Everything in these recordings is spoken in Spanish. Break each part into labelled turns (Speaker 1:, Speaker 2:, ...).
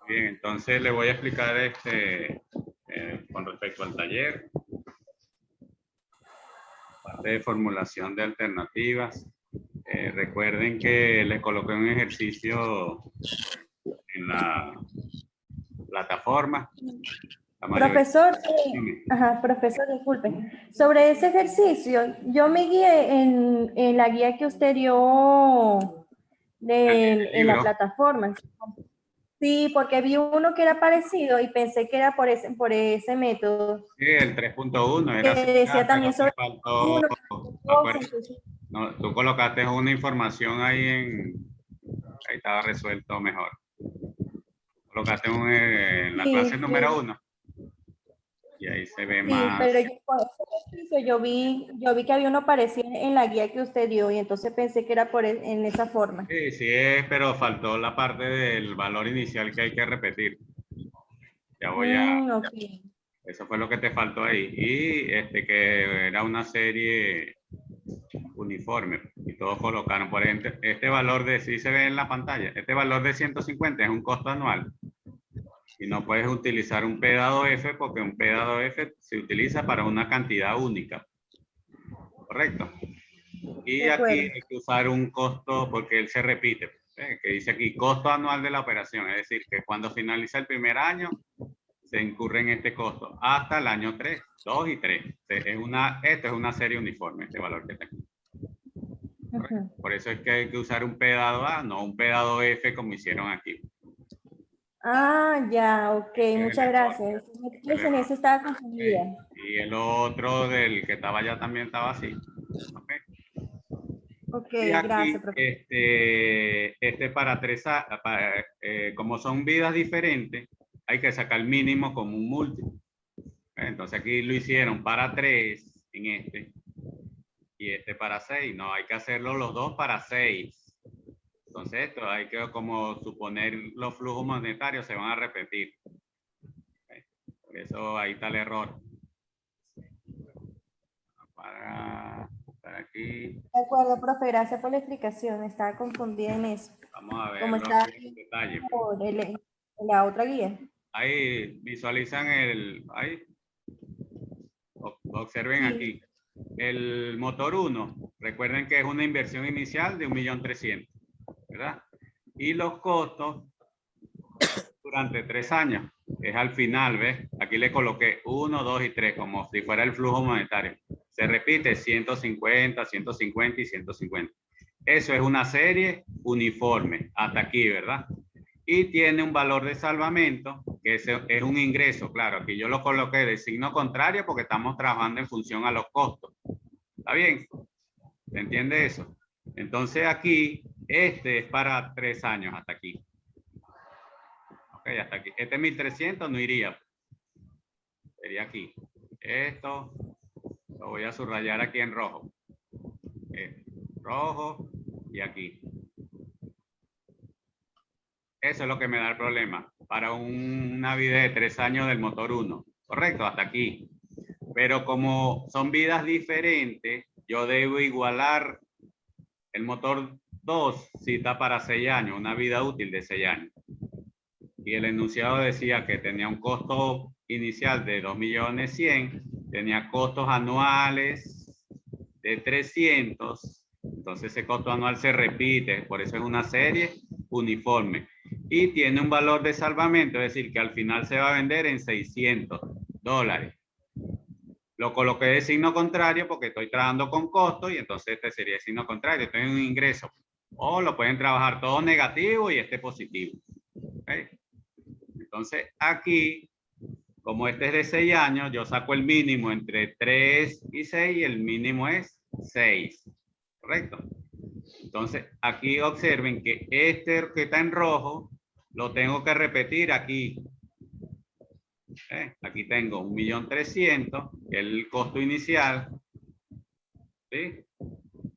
Speaker 1: Bien, entonces le voy a explicar con respecto al taller, parte de formulación de alternativas. Recuerden que les coloqué un ejercicio en la plataforma. La mayoría.
Speaker 2: Profesor, ajá, profesor, disculpe. Sobre ese ejercicio, yo me guié en la guía que usted dio
Speaker 1: El
Speaker 2: en la
Speaker 1: libro,
Speaker 2: plataforma. Sí, porque vi uno que era parecido y pensé que era por ese método,
Speaker 1: sí, el 3.1
Speaker 2: que
Speaker 1: era similar,
Speaker 2: decía
Speaker 1: pero
Speaker 2: también
Speaker 1: te
Speaker 2: sobre
Speaker 1: faltó,
Speaker 2: uno,
Speaker 1: acuérdate,
Speaker 2: entonces,
Speaker 1: no, tú colocaste una información ahí estaba resuelto mejor. Colocaste en la clase
Speaker 2: sí,
Speaker 1: número 1 y ahí se ve
Speaker 2: sí, pero
Speaker 1: más.
Speaker 2: yo, por ese ejercicio yo vi que había uno parecido en la guía que usted dio y entonces pensé que era en esa forma.
Speaker 1: Sí, sí es, pero faltó la parte del valor inicial que hay que repetir. Ya voy a,
Speaker 2: Ok.
Speaker 1: eso fue lo que te faltó ahí. Y que era una serie uniforme y todos colocaron, por ejemplo, este valor de, si se ve en la pantalla, este valor de 150 es un costo anual y no puedes utilizar un P dado F porque un P dado F se utiliza para una cantidad única, ¿correcto? Y
Speaker 2: De
Speaker 1: aquí
Speaker 2: acuerdo.
Speaker 1: hay que usar un costo porque él se repite, que dice aquí costo anual de la operación, es decir, que cuando finaliza el primer año se incurre en este costo hasta el año 3, 2 y 3. Esto es una serie uniforme, este valor que tengo. Por eso es que hay que usar un P dado A, no un P dado F como hicieron aquí.
Speaker 2: Ah, ya, ok,
Speaker 1: Ese es el
Speaker 2: muchas
Speaker 1: error.
Speaker 2: gracias.
Speaker 1: Es el
Speaker 2: En
Speaker 1: error.
Speaker 2: eso estaba confundida.
Speaker 1: Okay. Y el otro del que estaba allá también estaba así. Okay.
Speaker 2: Ok,
Speaker 1: Y
Speaker 2: gracias,
Speaker 1: aquí,
Speaker 2: profesor.
Speaker 1: para como son vidas diferentes, hay que sacar el mínimo como un múltiplo. Entonces aquí lo hicieron para 3 en y para 6. No, hay que hacerlo los dos para 6. Entonces esto hay que como suponer los flujos monetarios se van a repetir. Por eso ahí está el error. Para aquí.
Speaker 2: De acuerdo, profe, gracias por la explicación. Estaba confundida en eso.
Speaker 1: Vamos a
Speaker 2: Como
Speaker 1: verlo
Speaker 2: estaba
Speaker 1: aquí en detalle.
Speaker 2: por en la otra guía.
Speaker 1: Ahí visualizan ahí, observen
Speaker 2: Sí.
Speaker 1: aquí. El motor 1, recuerden que es una inversión inicial de 1.300.000, ¿verdad? Y los costos durante 3 años, es al final, ¿ves? Aquí le coloqué 1, 2 y 3, como si fuera el flujo monetario. Se repite 150, 150 y 150. Eso es una serie uniforme, hasta aquí, ¿verdad? Y tiene un valor de salvamento, que es un ingreso, claro, aquí yo lo coloqué de signo contrario porque estamos trabajando en función a los costos. ¿Está bien? ¿Se entiende eso? Entonces aquí, este es para 3 años, hasta aquí. Ok, hasta aquí. Este 1.300 no iría. Sería aquí. Esto lo voy a subrayar aquí en rojo. Rojo y aquí. Eso es lo que me da el problema para una vida de 3 años del motor 1. Correcto, hasta aquí. Pero como son vidas diferentes, yo debo igualar el motor 2 si está para 6 años, una vida útil de 6 años. Y el enunciado decía que tenía un costo inicial de 2.100.000, tenía costos anuales de 300, entonces ese costo anual se repite, por eso es una serie uniforme. Y tiene un valor de salvamento, es decir, que al final se va a vender en $600. Lo coloqué de signo contrario porque estoy trabajando con costos y entonces este sería el signo contrario, esto es un ingreso. O lo pueden trabajar todo negativo y este positivo. ¿Okay? Entonces aquí, como este es de 6 años, yo saco el mínimo entre 3 y 6 y el mínimo es 6. ¿Correcto? Entonces aquí observen que este que está en rojo lo tengo que repetir aquí. Aquí tengo 1.300.000, que es el costo inicial. ¿Sí?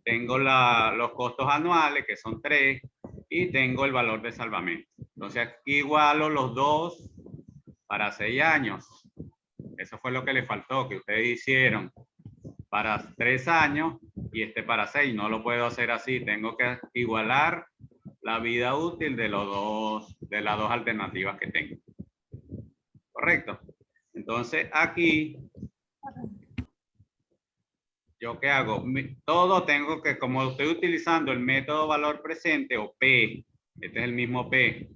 Speaker 1: Tengo los costos anuales, que son 3, y tengo el valor de salvamento. Entonces aquí igualo los dos para 6 años. Eso fue lo que le faltó, que ustedes hicieron para 3 años y este para 6. No lo puedo hacer así. Tengo que igualar la vida útil de las dos alternativas que tengo. ¿Correcto? Entonces aquí, ¿yo qué hago? Todo tengo que, como estoy utilizando el método valor presente o P, este es el mismo P,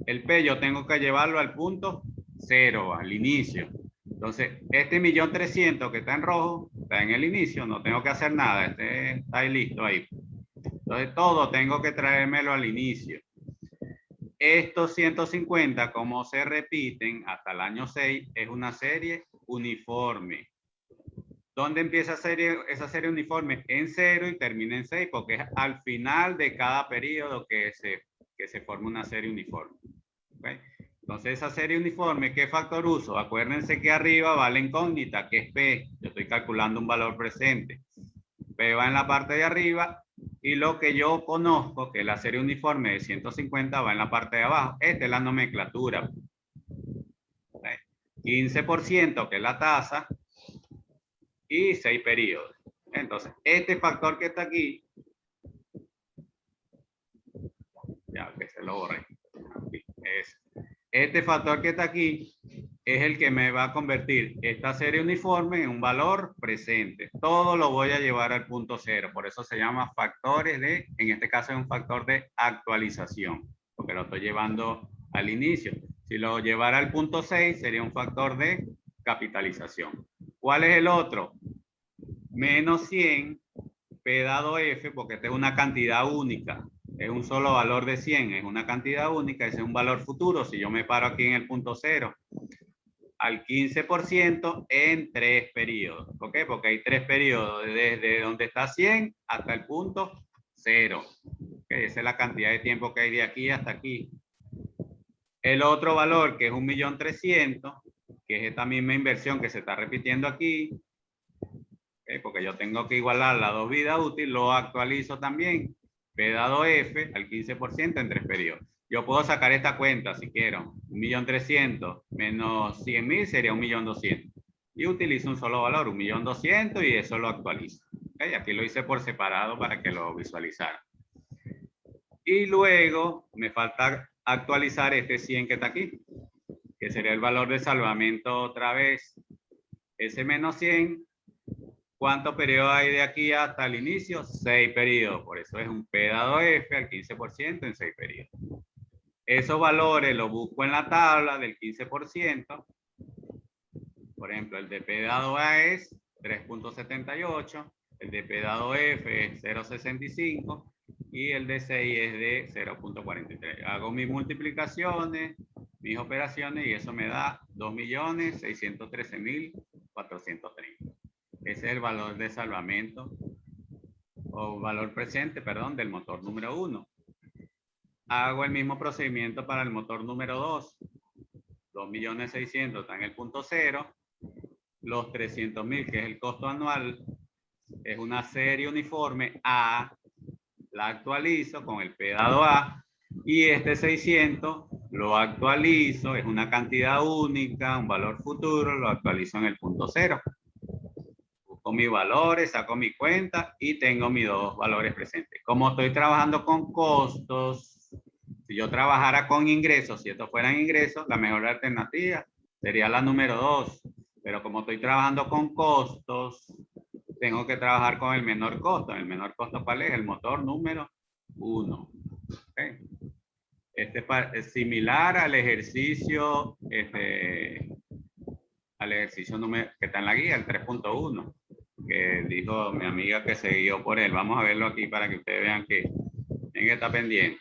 Speaker 1: el P yo tengo que llevarlo al punto 0, al inicio. Entonces, este 1.300.000 que está en rojo, está en el inicio, no tengo que hacer nada, este está ahí listo ahí. Entonces, todo tengo que traérmelo al inicio. Estos 150, como se repiten hasta el año 6, es una serie uniforme. ¿Dónde empieza esa serie uniforme? En 0 y termina en 6, porque es al final de cada periodo que se forma una serie uniforme. ¿Okay? Entonces, esa serie uniforme, ¿qué factor uso? Acuérdense que arriba va la incógnita, que es P. Yo estoy calculando un valor presente. P va en la parte de arriba y lo que yo conozco, que es la serie uniforme de 150, va en la parte de abajo. Esta es la nomenclatura. 15%, que es la tasa, y 6 periodos. Entonces, este factor que está aquí, ya que se lo borré. Este factor que está aquí es el que me va a convertir esta serie uniforme en un valor presente. Todo lo voy a llevar al punto 0. Por eso se llama factores de, en este caso es un factor de actualización, porque lo estoy llevando al inicio. Si lo llevara al punto 6, sería un factor de capitalización. ¿Cuál es el otro? Menos 100, P dado F, porque esta es una cantidad única. Es un solo valor de 100, es una cantidad única, ese es un valor futuro. Si yo me paro aquí en el punto 0, al 15% en 3 periodos. ¿Por qué? Porque hay 3 periodos, desde donde está 100 hasta el punto 0. ¿Okay? Esa es la cantidad de tiempo que hay de aquí hasta aquí. El otro valor, que es 1.300.000, que es esta misma inversión que se está repitiendo aquí, ¿okay? Porque yo tengo que igualar las dos vidas útiles, lo actualizo también. P dado F al 15% en 3 periodos. Yo puedo sacar esta cuenta si quiero. 1.300.000 menos 100.000 sería 1.200.000. Y utilizo un solo valor, 1.200.000, y eso lo actualizo. ¿Okay? Aquí lo hice por separado para que lo visualizara. Y luego me falta actualizar este 100 que está aquí, que sería el valor de salvamento otra vez. Ese menos 100, ¿cuántos periodos hay de aquí hasta el inicio? 6 periodos. Por eso es un P dado F al 15% en 6 periodos. Esos valores los busco en la tabla del 15%. Por ejemplo, el de P dado A es 3.78, el de P dado F es 0.65 y el de 6 es de 0.43. Hago mis multiplicaciones, mis operaciones y eso me da 2.613.430. Ese es el valor de salvamento o valor presente, perdón, del motor número 1. Hago el mismo procedimiento para el motor número 2. 2.600.000 está en el punto 0. Los 300.000, que es el costo anual, es una serie uniforme A. La actualizo con el P dado A. Y este 600 lo actualizo, es una cantidad única, un valor futuro, lo actualizo en el punto 0. Busco mis valores, saco mi cuenta y tengo mis dos valores presentes. Como estoy trabajando con costos, si yo trabajara con ingresos, si estos fueran ingresos, la mejor alternativa sería la número 2. Pero como estoy trabajando con costos, tengo que trabajar con el menor costo. ¿El menor costo cuál es? El motor número 1. ¿Okay? Este es similar al ejercicio, número que está en la guía, el 3.1, que dijo mi amiga que se guió por él. Vamos a verlo aquí para que ustedes vean que está pendiente.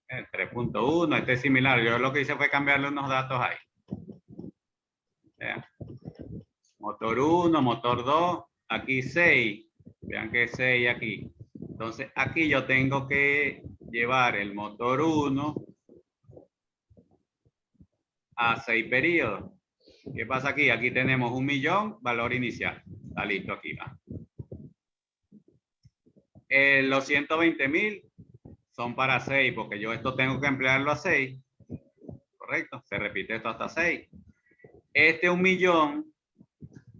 Speaker 1: El 3.1, este es similar. Yo lo que hice fue cambiarle unos datos ahí. Vean. Motor 1, motor 2, aquí 6. Vean que es 6 aquí. Entonces, aquí yo tengo que llevar el motor 1 a 6 periodos. ¿Qué pasa aquí? Aquí tenemos 1.000.000, valor inicial. Está listo aquí, va. Los 120.000 son para 6, porque yo esto tengo que emplearlo a 6. Correcto, se repite esto hasta 6. Este 1.000.000,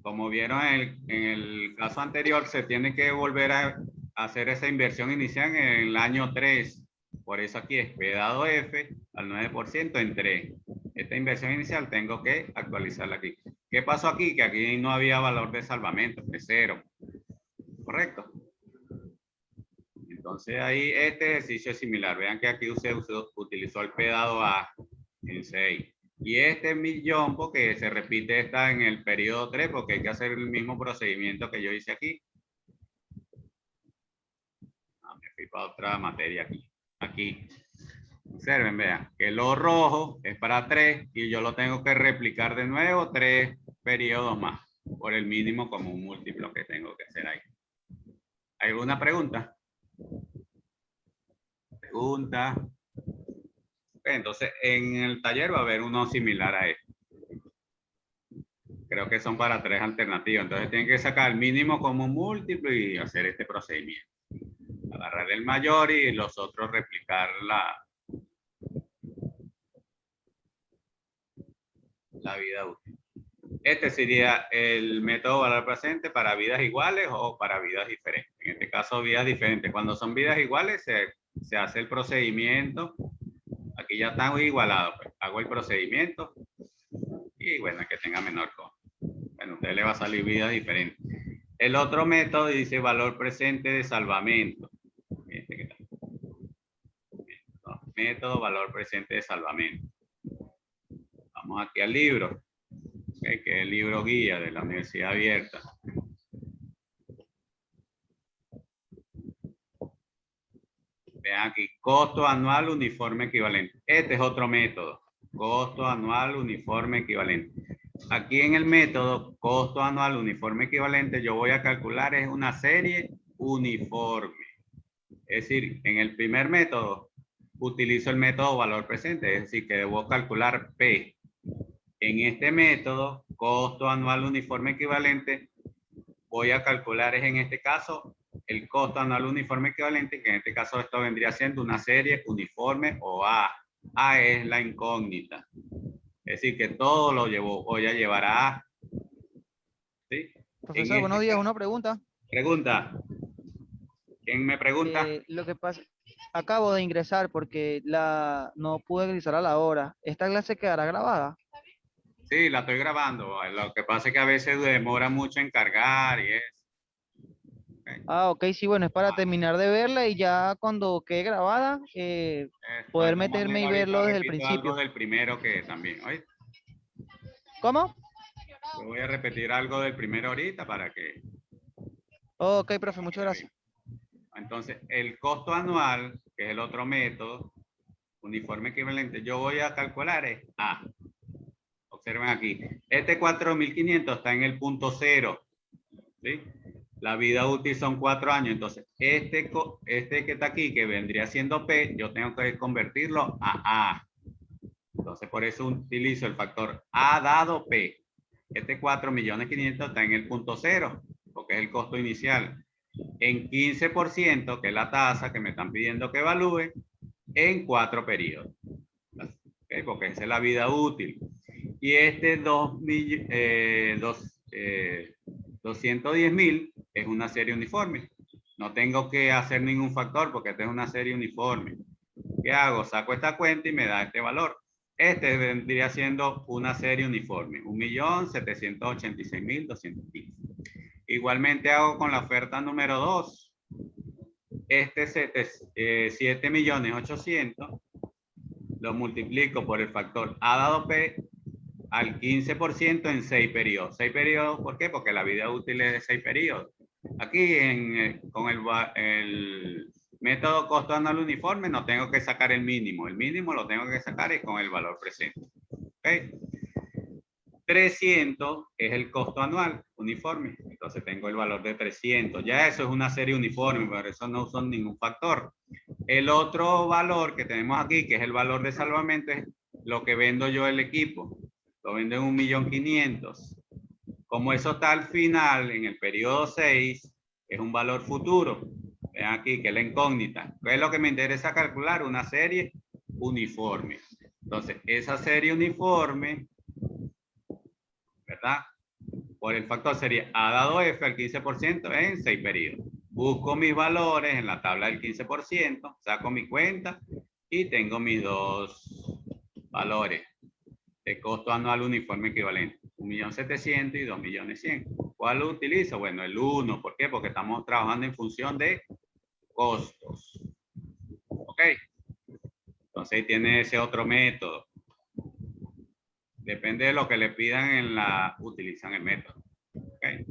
Speaker 1: como vieron en el caso anterior, se tiene que volver a hacer esa inversión inicial en el año 3. Por eso aquí es P dado F al 9% en 3. Esta inversión inicial tengo que actualizarla aquí. ¿Qué pasó aquí? Que aquí no había valor de salvamento, es 0. ¿Correcto? Entonces ahí este ejercicio es similar. Vean que aquí usted utilizó el P dado A en 6. Y este millón, porque se repite esta en el periodo 3, porque hay que hacer el mismo procedimiento que yo hice aquí. Me fui para otra materia aquí. Aquí. Observen, vean, que lo rojo es para 3 y yo lo tengo que replicar de nuevo 3 periodos más por el mínimo común múltiplo que tengo que hacer ahí. ¿Hay alguna pregunta? Pregunta. Entonces, en el taller va a haber uno similar a este. Creo que son para 3 alternativas. Entonces, tienen que sacar el mínimo común múltiplo y hacer este procedimiento. Agarrar el mayor y los otros replicar la vida útil. Este sería el método valor presente para vidas iguales o para vidas diferentes. En este caso, vidas diferentes. Cuando son vidas iguales, se hace el procedimiento. Aquí ya están igualados. Pues. Hago el procedimiento y bueno, que tenga menor costo. Bueno, a usted le va a salir vidas diferentes. El otro método dice valor presente de salvamento. Método valor presente de salvamento. Vamos aquí al libro, que es el libro guía de la Universidad Abierta. Vean aquí, costo anual uniforme equivalente. Este es otro método, costo anual uniforme equivalente. Aquí en el método costo anual uniforme equivalente, yo voy a calcular es una serie uniforme. Es decir, en el primer método utilizo el método valor presente, es decir, que debo calcular P. En este método, costo anual uniforme equivalente, voy a calcular es en este caso el costo anual uniforme equivalente, que en este caso esto vendría siendo una serie uniforme o A. A es la incógnita. Es decir, que todo lo voy a llevar a A. ¿Sí?
Speaker 3: Profesor, buenos días, una pregunta.
Speaker 1: Pregunta. ¿Quién me pregunta?
Speaker 3: Lo que pasa, acabo de ingresar porque no pude ingresar a la hora. ¿Esta clase quedará grabada?
Speaker 1: Sí, la estoy grabando. Lo que pasa es que a veces demora mucho en cargar y eso. Okay.
Speaker 3: Ah, ok, sí, bueno, es para terminar de verla y ya cuando quede grabada, poder meterme y verlo desde el principio.
Speaker 1: Algo del primero que también, ¿oíste?
Speaker 3: ¿Cómo?
Speaker 1: Yo voy a repetir algo del primero ahorita para que...
Speaker 3: Ok, profe, muchas gracias.
Speaker 1: Entonces, el costo anual, que es el otro método, uniforme equivalente, yo voy a calcular es A. Observen aquí. Este 4.500 está en el punto 0. ¿Sí? La vida útil son 4 años. Entonces, este que está aquí, que vendría siendo P, yo tengo que convertirlo a A. Entonces, por eso utilizo el factor A dado P. Este 4.500.000 está en el punto 0, porque es el costo inicial. En 15%, que es la tasa que me están pidiendo que evalúe, en 4 periodos. ¿Okay? Porque esa es la vida útil. Y este 210.000 es una serie uniforme. No tengo que hacer ningún factor porque esta es una serie uniforme. ¿Qué hago? Saco esta cuenta y me da este valor. Este vendría siendo una serie uniforme. 1.786.215. Igualmente hago con la oferta número 2. Este 7.800.000 lo multiplico por el factor A dado P al 15% en 6 periodos. 6 periodos, ¿por qué? Porque la vida útil es de 6 periodos. Aquí con el método costo anual uniforme no tengo que sacar el mínimo. El mínimo lo tengo que sacar es con el valor presente. ¿Okay? 300 es el costo anual uniforme. Entonces tengo el valor de 300. Ya eso es una serie uniforme, por eso no uso ningún factor. El otro valor que tenemos aquí, que es el valor de salvamento, es lo que vendo yo el equipo. Lo vendo en 1.500.000. Como eso está al final, en el periodo 6, es un valor futuro. Vean aquí que es la incógnita. ¿Qué es lo que me interesa calcular? Una serie uniforme. Entonces, esa serie uniforme, ¿verdad? Por el factor sería A dado F al 15% en 6 periodos. busco mis valores en la tabla del 15%, saco mi cuenta y tengo mis dos valores de costo anual uniforme equivalente, 1.700.000 y 2.100.000. ¿Cuál utilizo? Bueno, el 1. ¿Por qué? Porque estamos trabajando en función de costos. ¿Ok? Entonces ahí tiene ese otro método. Depende de lo que le pidan utilizan el método. ¿Okay?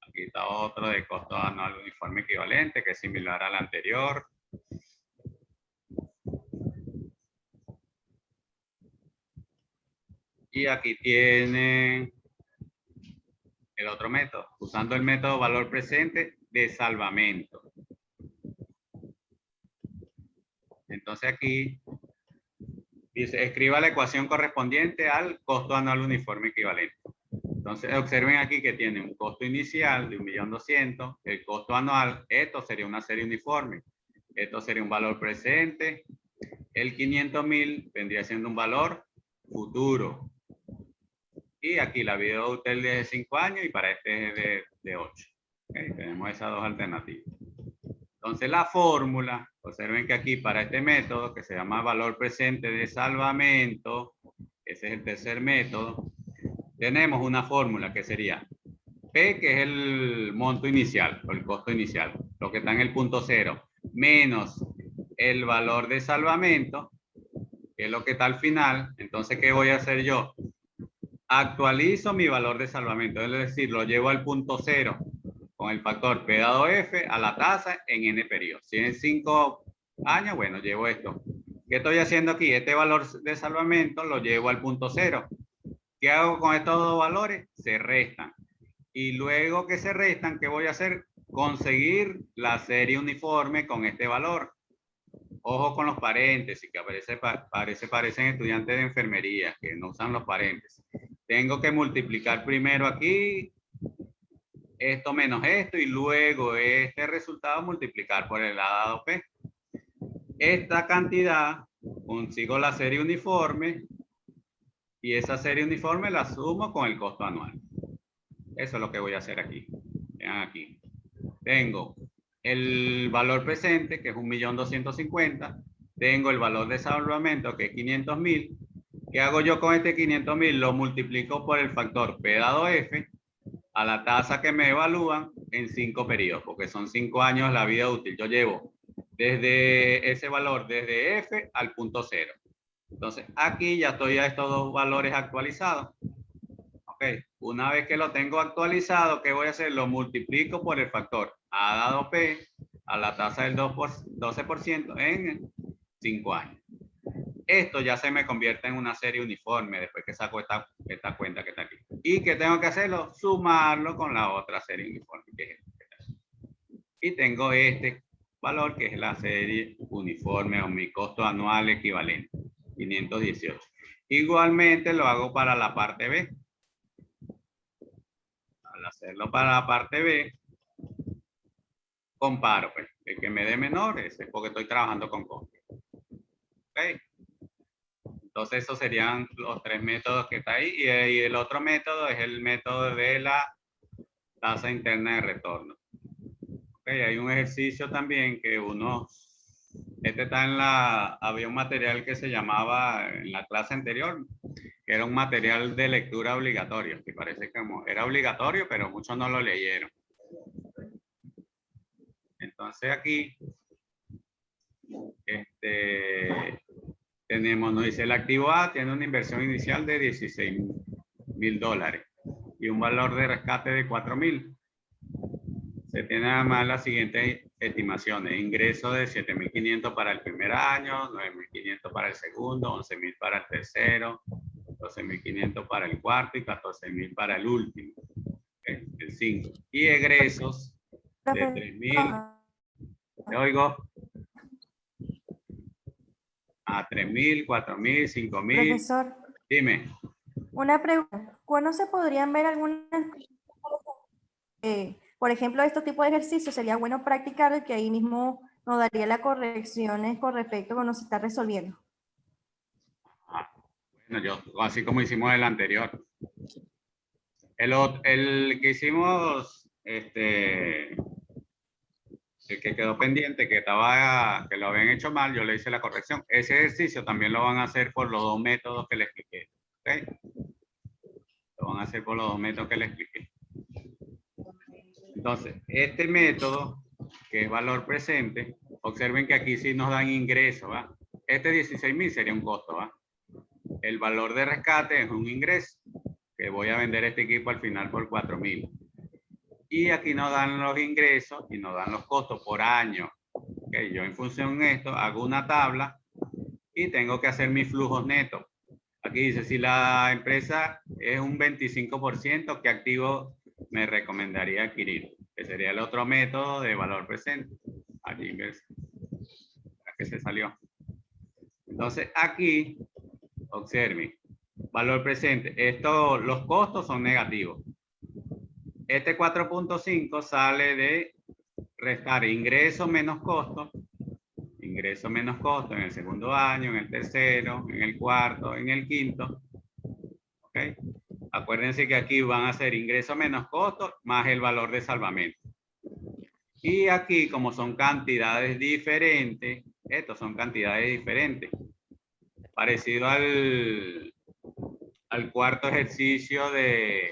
Speaker 1: Aquí está otro de costo anual uniforme equivalente, que es similar al anterior. Y aquí tiene el otro método, usando el método valor presente de salvamento. Entonces aquí dice, escriba la ecuación correspondiente al costo anual uniforme equivalente. Entonces observen aquí que tiene un costo inicial de 1.200.000, el costo anual, esto sería una serie uniforme, esto sería un valor presente, el 500.000 vendría siendo un valor futuro. Y aquí la vida útil es de 5 años y para este es de 8. ¿Okay? Tenemos esas dos alternativas. Entonces la fórmula, observen que aquí para este método que se llama valor presente de salvamento, ese es el tercer método, tenemos una fórmula que sería P, que es el monto inicial o el costo inicial, lo que está en el punto 0, menos el valor de salvamento, que es lo que está al final. Entonces, ¿qué voy a hacer yo? Actualizo mi valor de salvamento, es decir, lo llevo al punto 0 con el factor P dado F a la tasa en N periodos. Si en 5 años, bueno, llevo esto. ¿Qué estoy haciendo aquí? Este valor de salvamento lo llevo al punto 0. ¿Qué hago con estos dos valores? Se restan. Y luego que se restan, ¿qué voy a hacer? Conseguir la serie uniforme con este valor. Ojo con los paréntesis, que parecen estudiantes de enfermería, que no usan los paréntesis. Tengo que multiplicar primero aquí esto menos esto y luego este resultado multiplicar por el A dado P. Esta cantidad consigo la serie uniforme y esa serie uniforme la sumo con el costo anual. Eso es lo que voy a hacer aquí. Vean aquí. Tengo el valor presente, que es 1.250.000. Tengo el valor de salvamento, que es 500.000. ¿Qué hago yo con este 500.000? Lo multiplico por el factor P dado F a la tasa que me evalúan en 5 periodos, porque son 5 años la vida útil. Yo llevo desde ese valor, desde F al punto 0. Entonces, aquí ya estoy a estos dos valores actualizados. Ok, una vez que lo tengo actualizado, ¿qué voy a hacer? Lo multiplico por el factor A dado P a la tasa del 12% en 5 años. Esto ya se me convierte en una serie uniforme después que saco esta cuenta que está aquí. ¿Y qué tengo que hacerlo? Sumarlo con la otra serie uniforme, que es esta. Y tengo este valor, que es la serie uniforme o mi costo anual equivalente, 518. Igualmente lo hago para la parte B. Al hacerlo para la parte B, comparo, pues, el que me dé menor, ese es porque estoy trabajando con costos. ¿Ok? Entonces esos serían los tres métodos que está ahí. Y el otro método es el método de la tasa interna de retorno. Okay, hay un ejercicio también que este está había un material que se llamaba en la clase anterior, que era un material de lectura obligatorio, que parece que era obligatorio, pero muchos no lo leyeron. Entonces aquí, nos dice el activo A tiene una inversión inicial de $16.000 y un valor de rescate de 4.000. Se tiene además las siguientes estimaciones: ingreso de 7.500 para el primer año, 9.500 para el segundo, 11.000 para el tercero, 12.500 para el cuarto y 14.000 para el último, el 5. Y egresos de 3.000. Te oigo. A 3.000, 4.000, 5.000.
Speaker 2: Profesor.
Speaker 1: Dime.
Speaker 2: Una pregunta. ¿Cuándo se podrían ver algunas... por ejemplo, estos tipos de ejercicios sería bueno practicar, que ahí mismo nos daría las correcciones con respecto a cuando se está resolviendo?
Speaker 1: Bueno, así como hicimos el anterior. El que hicimos el que quedó pendiente, que lo habían hecho mal, yo le hice la corrección. Ese ejercicio también lo van a hacer por los dos métodos que le expliqué. ¿Okay? Lo van a hacer por los dos métodos que le expliqué. Entonces, este método, que es valor presente, observen que aquí sí nos dan ingreso, ¿va? Este 16.000 sería un costo, ¿va? El valor de rescate es un ingreso, que voy a vender este equipo al final por 4.000. Y aquí nos dan los ingresos y nos dan los costos por año. Okay, yo en función de esto hago una tabla y tengo que hacer mis flujos netos. Aquí dice, si la empresa es un 25%, ¿qué activo me recomendaría adquirir? Que sería el otro método de valor presente. Allí inverso. Que se salió. Entonces aquí, observen, valor presente. Los costos son negativos. Este 4.5 sale de restar ingreso menos costo. Ingreso menos costo en el segundo año, en el tercero, en el cuarto, en el quinto. ¿Ok? Acuérdense que aquí van a ser ingreso menos costo más el valor de salvamento. Y aquí, como son cantidades diferentes, estos son cantidades diferentes. Parecido al cuarto ejercicio de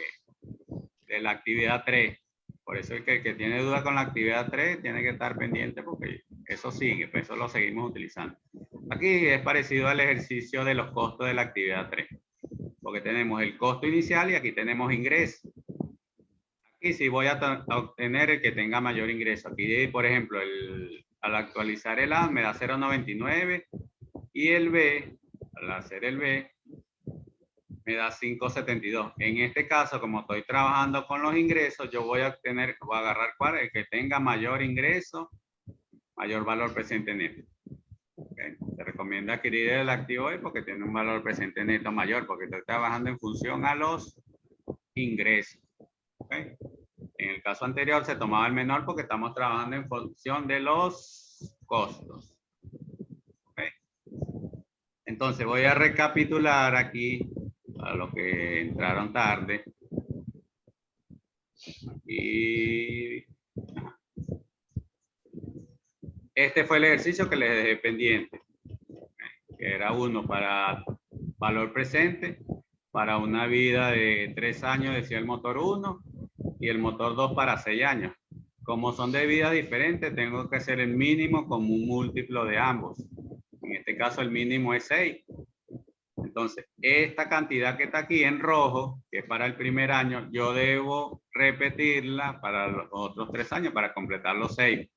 Speaker 1: la actividad 3. Por eso el que tiene duda con la actividad 3 tiene que estar pendiente porque eso sigue, pues eso lo seguimos utilizando. Aquí es parecido al ejercicio de los costos de la actividad 3. Porque tenemos el costo inicial y aquí tenemos ingreso. Aquí sí voy a obtener el que tenga mayor ingreso. Aquí, por ejemplo, al actualizar el A me da 0.99 y el B, al hacer el B, me da 5.72. En este caso, como estoy trabajando con los ingresos, yo voy a agarrar cuál, el que tenga mayor ingreso, mayor valor presente neto. Okay. Se recomienda adquirir el activo hoy porque tiene un valor presente neto mayor, porque estoy trabajando en función a los ingresos. Okay. En el caso anterior se tomaba el menor porque estamos trabajando en función de los costos. Okay. Entonces voy a recapitular aquí a los que entraron tarde. Y este fue el ejercicio que les dejé pendiente, que era uno para valor presente, para una vida de 3 años, decía el motor 1, y el motor 2 para 6 años. Como son de vidas diferentes, tengo que hacer el mínimo como un múltiplo de ambos. En este caso el mínimo es 6. Entonces, esta cantidad que está aquí en rojo, que es para el primer año, yo debo repetirla para los otros 3 años para completar los 6.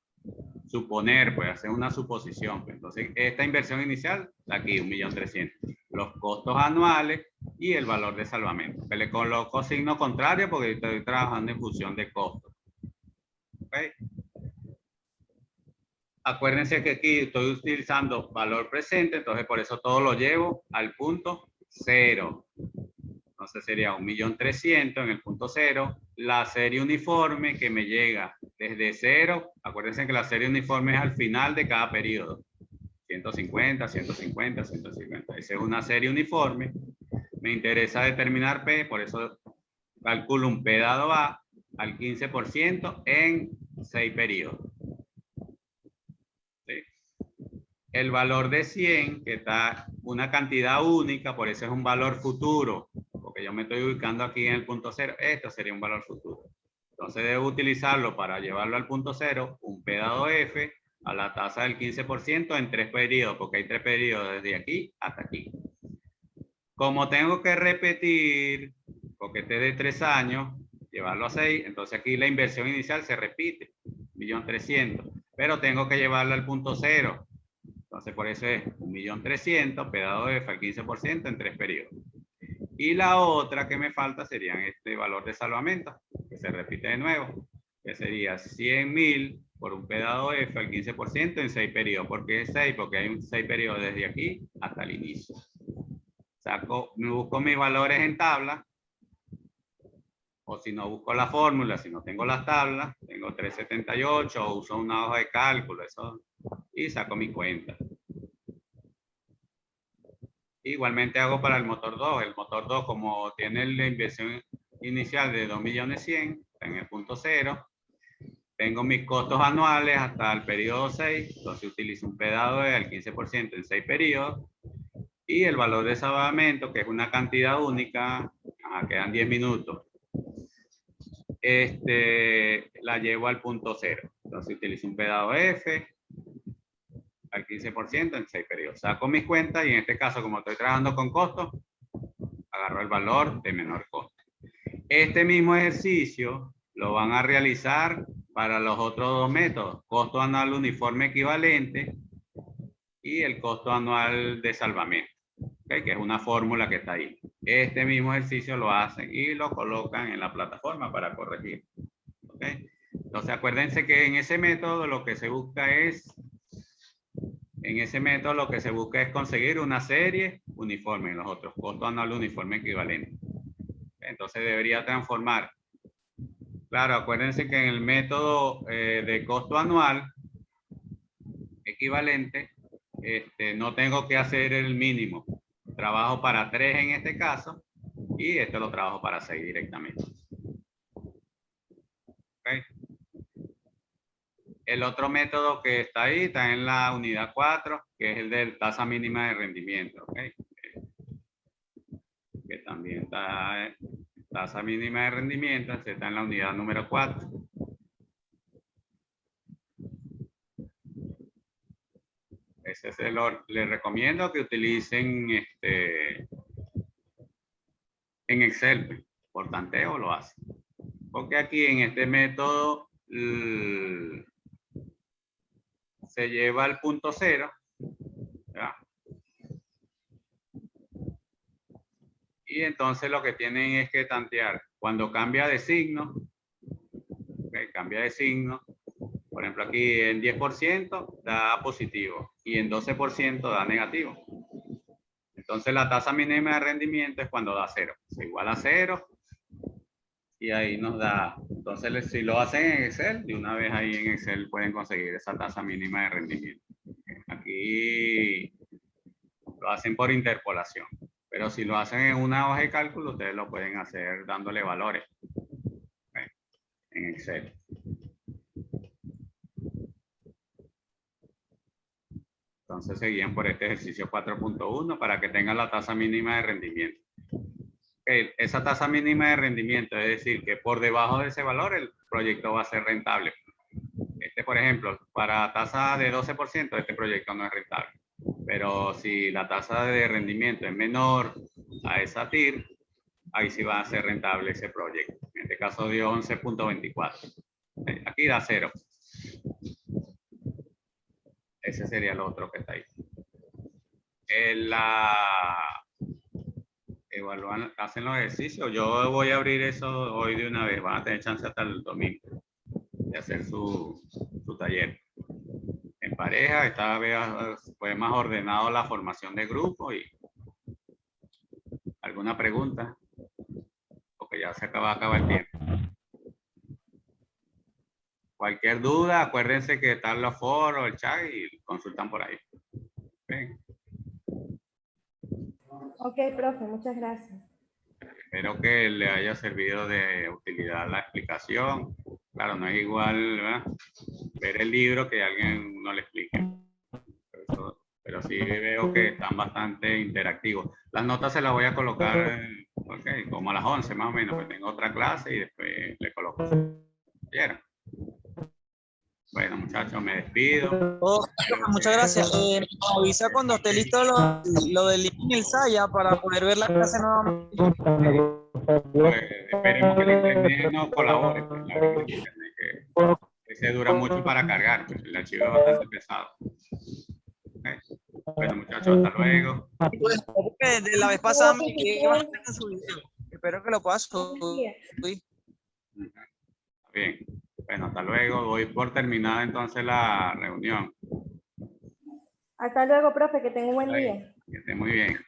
Speaker 1: Suponer, pues hacer una suposición. Entonces, esta inversión inicial, aquí 1.300.000. Los costos anuales y el valor de salvamento. Que le coloco signo contrario porque estoy trabajando en función de costos. ¿Okay? Acuérdense que aquí estoy utilizando valor presente, entonces por eso todo lo llevo al punto 0. Entonces sería 1.300.000 en el punto 0. La serie uniforme que me llega desde 0. Acuérdense que la serie uniforme es al final de cada periodo. 150, 150, 150. Esa es una serie uniforme. Me interesa determinar P, por eso calculo un P dado A al 15% en 6 periodos. ¿Sí? El valor de 100, que está una cantidad única, por eso es un valor futuro, porque yo me estoy ubicando aquí en el punto 0, esto sería un valor futuro. Entonces debo utilizarlo para llevarlo al punto 0, un P dado F, a la tasa del 15% en 3 periodos, porque hay 3 periodos desde aquí hasta aquí. Como tengo que repetir, porque este es de 3 años, llevarlo a 6, entonces aquí la inversión inicial se repite, 1.300.000, pero tengo que llevarlo al punto 0. Entonces por eso es 1.300.000, P dado F al 15% en 3 periodos. Y la otra que me falta serían este valor de salvamento, que se repite de nuevo, que sería 100.000 por un P dado F al 15% en 6 periodos. ¿Por qué 6? Porque hay 6 periodos desde aquí hasta el inicio. Me busco mis valores en tabla, o si no busco la fórmula, si no tengo las tablas, tengo 378 o uso una hoja de cálculo, eso, y saco mi cuenta. Igualmente hago para el motor 2. El motor 2, como tiene la inversión inicial de 2.100.000, está en el punto 0. Tengo mis costos anuales hasta el periodo 6, entonces utilizo un PDAD al 15% en 6 periodos. Y el valor de salvamento, que es una cantidad única, quedan 10 minutos. La llevo al punto 0. Entonces utilizo un PDAD F al 15% en 6 periodos. Saco mis cuentas y en este caso, como estoy trabajando con costos, agarro el valor de menor costo. Este mismo ejercicio lo van a realizar para los otros dos métodos, costo anual uniforme equivalente y el costo anual de salvamento, ¿okay? Que es una fórmula que está ahí. Este mismo ejercicio lo hacen y lo colocan en la plataforma para corregir. ¿Okay? Entonces acuérdense que en ese método lo que se busca es conseguir una serie uniforme en los otros, costo anual uniforme equivalente. Entonces debería transformar. Claro, acuérdense que en el método de costo anual equivalente, no tengo que hacer el mínimo. Trabajo para 3 en este caso y esto lo trabajo para 6 directamente. ¿Okay? El otro método que está ahí está en la unidad 4, que es el de tasa mínima de rendimiento. ¿Okay? Que también está tasa mínima de rendimiento, está en la unidad número 4. Ese les recomiendo que utilicen en Excel, por tanteo lo hacen. Porque aquí en este método se lleva al punto 0. ¿Ya? Y entonces lo que tienen es que tantear. Cuando cambia de signo, ¿okay? Cambia de signo. Por ejemplo, aquí en 10% da positivo y en 12% da negativo. Entonces la tasa mínima de rendimiento es cuando da 0. Se iguala a 0 y ahí nos da. Entonces si lo hacen en Excel, de una vez ahí en Excel pueden conseguir esa tasa mínima de rendimiento. Aquí lo hacen por interpolación. Pero si lo hacen en una hoja de cálculo, ustedes lo pueden hacer dándole valores en Excel. Entonces seguían por este ejercicio 4.1 para que tengan la tasa mínima de rendimiento. Okay. Esa tasa mínima de rendimiento es decir que por debajo de ese valor el proyecto va a ser rentable. Por ejemplo, para tasa de 12%, este proyecto no es rentable. Pero si la tasa de rendimiento es menor a esa TIR, ahí sí va a ser rentable ese proyecto. En este caso dio 11.24. Aquí da 0. Ese sería el otro que está ahí. Evalúan, hacen los ejercicios. Yo voy a abrir eso hoy de una vez. Van a tener chance hasta el domingo de hacer su taller. En pareja, esta vez fue más ordenado la formación de grupo. Y ¿alguna pregunta? Porque ya se acaba el tiempo. Cualquier duda, acuérdense que están los foros, el chat y consultan por ahí. ¿Okay?
Speaker 2: Ok, profe, muchas gracias.
Speaker 1: Espero que le haya servido de utilidad la explicación. Claro, no es igual, ¿verdad?, ver el libro que alguien no le explique. Pero sí veo que están bastante interactivos. Las notas se las voy a colocar como a las 11 más o menos, porque tengo otra clase y después le coloco. ¿Vieron? Bueno, muchachos, me despido.
Speaker 4: Oh, muchas gracias. Avisa cuando esté listo lo del link en el Saya para poder ver la clase nuevamente.
Speaker 1: Pues, esperemos que el internet no colabore. Pues, la verdad es que se dura mucho para cargar. Pues, el archivo es bastante pesado. Okay. Bueno, muchachos, hasta luego.
Speaker 4: Pues, de la vez pasada me quedé bastante en su video. Espero que lo puedas subir.
Speaker 1: Bien. Bueno, hasta luego. Voy por terminada entonces la reunión.
Speaker 2: Hasta luego, profe, que tenga un buen día.
Speaker 1: Que esté muy bien.